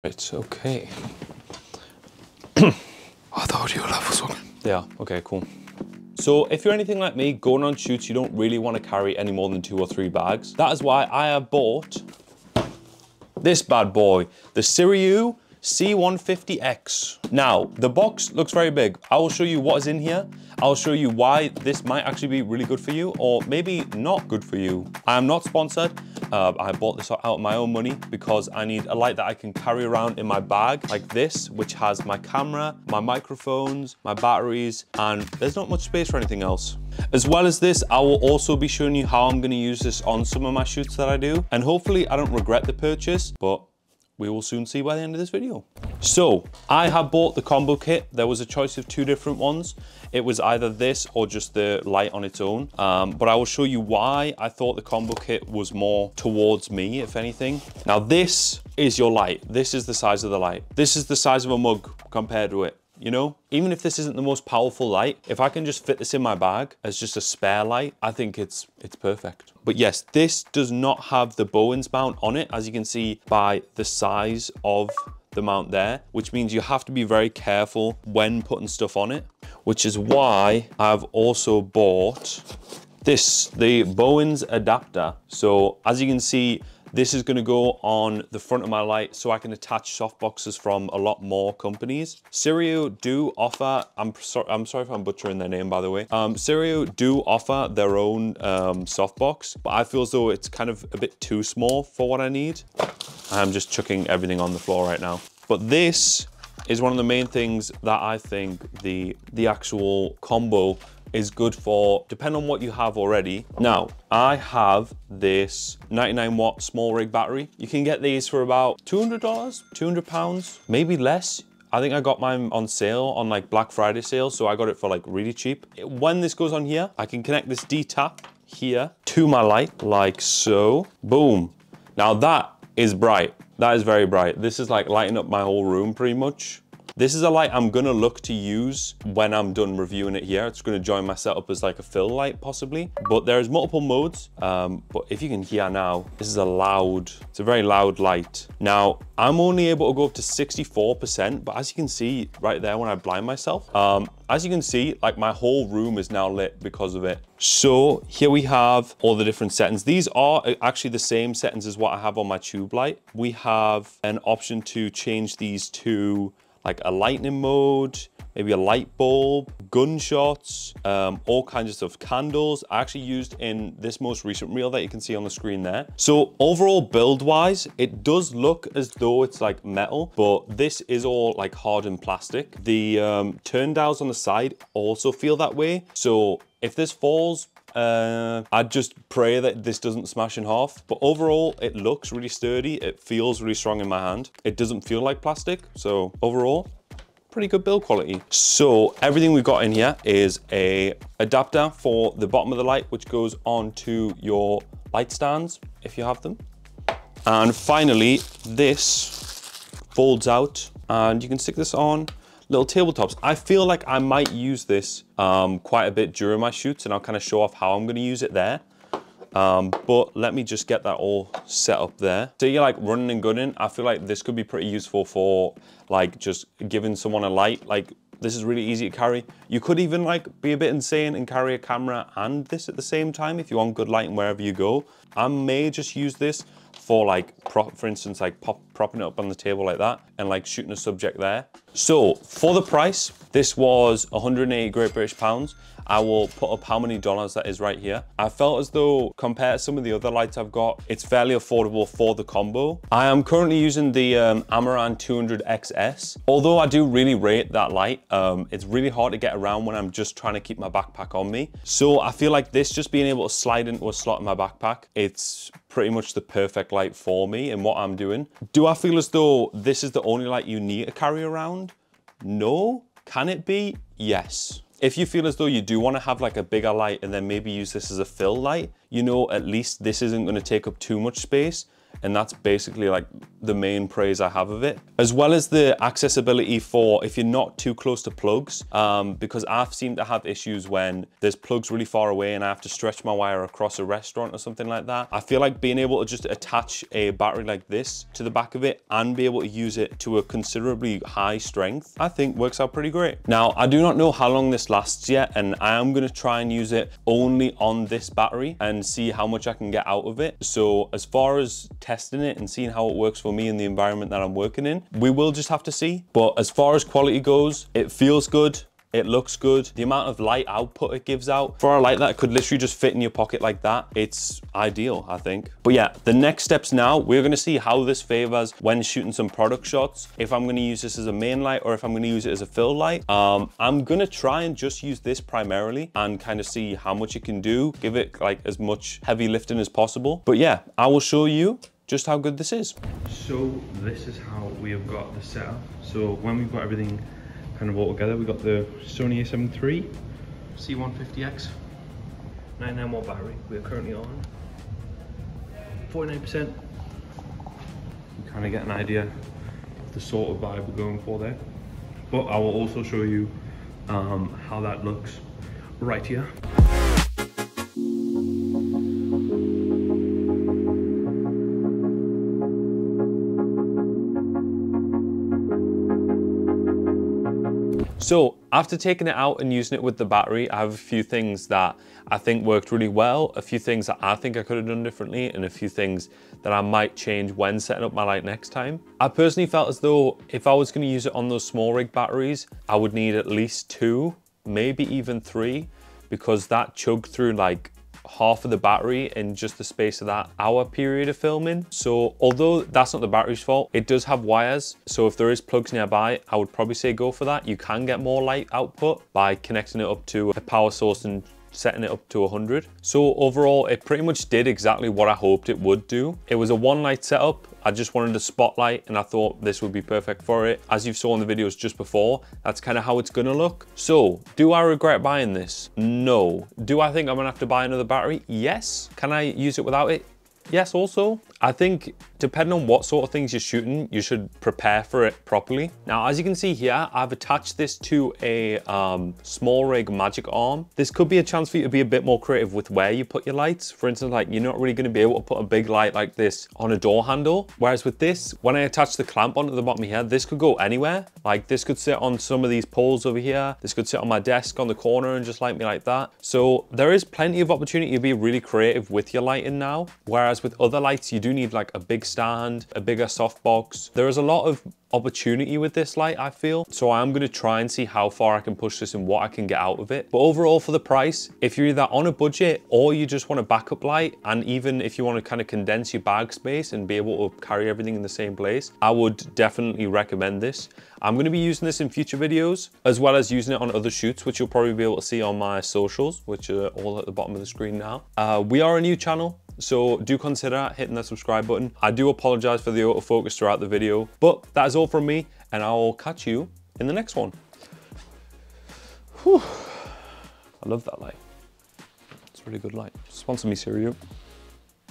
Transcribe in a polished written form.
Right, okay. I thought you left us. Yeah, okay, cool. So if you're anything like me, going on shoots, you don't really want to carry any more than 2 or 3 bags. That is why I have bought this bad boy, the Siryu C150X. Now, the box looks very big. I will show you what is in here. I'll show you why this might actually be really good for you, or maybe not good for you. I am not sponsored. I bought this out of my own money because I need a light that I can carry around in my bag like this, which has my camera, my microphones, my batteries, and there's not much space for anything else. As well as this, I will also be showing you how I'm going to use this on some of my shoots that I do. And hopefully I don't regret the purchase, but we will soon see by the end of this video. So I have bought the combo kit. There was a choice of 2 different ones. It was either this or just the light on its own. But I will show you why I thought the combo kit was more towards me, if anything. Now this is your light. This is the size of the light. This is the size of a mug compared to it. You know, even if this isn't the most powerful light, if I can just fit this in my bag as just a spare light, I think it's perfect. But yes, this does not have the Bowens mount on it, as you can see by the size of the mount there, which means you have to be very careful when putting stuff on it, which is why I've also bought this, the Bowens adapter. So as you can see, this is going to go on the front of my light so I can attach softboxes from a lot more companies. Siryu do offer, I'm sorry if I'm butchering their name by the way. Siryu do offer their own softbox, but I feel as though it's kind of a bit too small for what I need. I'm just chucking everything on the floor right now. But this is one of the main things that I think the actual combo is good for, depending on what you have already. Now, I have this 99 watt small rig battery. You can get these for about $200, £200, maybe less. I think I got mine on sale on like Black Friday sale, so I got it for like really cheap. When this goes on here, I can connect this D-tap here to my light like so. Boom. Now that is bright. That is very bright. This is like lighting up my whole room pretty much. This is a light I'm gonna look to use when I'm done reviewing it here. It's gonna join my setup as like a fill light possibly, but there's multiple modes. But if you can hear now, this is it's a very loud light. Now, I'm only able to go up to 64%, but as you can see right there when I blind myself, as you can see, like my whole room is now lit because of it. So here we have all the different settings. These are actually the same settings as what I have on my tube light. We have an option to change these to like a lightning mode, maybe a light bulb, gunshots, all kinds of stuff, candles. I actually used in this most recent reel that you can see on the screen there. So overall build wise, it does look as though it's like metal, but this is all like hardened plastic. The turn dials on the side also feel that way. So if this falls, I'd just pray that this doesn't smash in half. But overall, it looks really sturdy. It feels really strong in my hand. It doesn't feel like plastic. So overall, pretty good build quality. So everything we've got in here is a adapter for the bottom of the light, which goes onto your light stands, if you have them. And finally, this folds out and you can stick this on little tabletops. I feel like I might use this quite a bit during my shoots, and I'll kind of show off how I'm going to use it there. But let me just get that all set up there. So you're like running and gunning, I feel like this could be pretty useful for like just giving someone a light. Like this is really easy to carry. You could even like be a bit insane and carry a camera and this at the same time if you want good lighting wherever you go. I may just use this for like, for instance, like propping it up on the table like that and like shooting a subject there. So for the price, this was 180 Great British Pounds. I will put up how many dollars that is right here. I felt as though compared to some of the other lights I've got, it's fairly affordable for the combo. I am currently using the Amaran 200 XS. Although I do really rate that light, it's really hard to get around when I'm just trying to keep my backpack on me. So I feel like this just being able to slide into a slot in my backpack, it's pretty much the perfect light for me and what I'm doing. Do I feel as though this is the only light you need to carry around? No. Can it be? Yes. If you feel as though you do want to have like a bigger light and then maybe use this as a fill light, you know, at least this isn't going to take up too much space. And that's basically like the main praise I have of it. As well as the accessibility for if you're not too close to plugs, because I've seemed to have issues when there's plugs really far away and I have to stretch my wire across a restaurant or something like that. I feel like being able to just attach a battery like this to the back of it and be able to use it to a considerably high strength, I think works out pretty great. Now, I do not know how long this lasts yet, and I am gonna try and use it only on this battery and see how much I can get out of it. So as far as testing it and seeing how it works for me in the environment that I'm working in, we will just have to see. But as far as quality goes, it feels good. It looks good. The amount of light output it gives out for a light that could literally just fit in your pocket like that, it's ideal, I think. But yeah, the next steps now, we're gonna see how this favors when shooting some product shots. If I'm gonna use this as a main light or if I'm gonna use it as a fill light. I'm gonna try and just use this primarily and kind of see how much it can do, give it like as much heavy lifting as possible. But yeah, I will show you just how good this is. So this is how we have got the setup. So when we've got everything kind of all together, we got the Sony a7 III C150X 99 watt battery. We are currently on 49%. You kind of get an idea of the sort of vibe we're going for there. But I will also show you how that looks right here. So after taking it out and using it with the battery, I have a few things that I think worked really well, a few things that I think I could have done differently, and a few things that I might change when setting up my light next time. I personally felt as though if I was going to use it on those small rig batteries, I would need at least 2, maybe even 3, because that chugged through like half of the battery in just the space of that hour period of filming. So although that's not the battery's fault, it does have wires. So if there is plugs nearby, I would probably say go for that. You can get more light output by connecting it up to a power source and setting it up to 100. So overall, it pretty much did exactly what I hoped it would do. It was a one light setup. I just wanted a spotlight and I thought this would be perfect for it. As you saw in the videos just before, that's kind of how it's gonna look. So, do I regret buying this? No. Do I think I'm gonna have to buy another battery? Yes. Can I use it without it? Yes, also. I think depending on what sort of things you're shooting, you should prepare for it properly. Now, as you can see here, I've attached this to a small rig magic arm. This could be a chance for you to be a bit more creative with where you put your lights. For instance, like you're not really gonna be able to put a big light like this on a door handle. Whereas with this, when I attach the clamp onto the bottom here, this could go anywhere. Like this could sit on some of these poles over here. This could sit on my desk on the corner and just light me like that. So there is plenty of opportunity to be really creative with your lighting now. Whereas with other lights, you do need like a big stand, a bigger softbox. There is a lot of opportunity with this light, I feel. So I'm gonna try and see how far I can push this and what I can get out of it. But overall for the price, if you're either on a budget or you just want a backup light, and even if you want to kind of condense your bag space and be able to carry everything in the same place, I would definitely recommend this. I'm gonna be using this in future videos, as well as using it on other shoots, which you'll probably be able to see on my socials, which are all at the bottom of the screen now. We are a new channel, so do consider hitting that subscribe button. I do apologize for the autofocus throughout the video, but that is all from me, and I will catch you in the next one. Whew. I love that light. It's a really good light. Sponsor me, Siriu.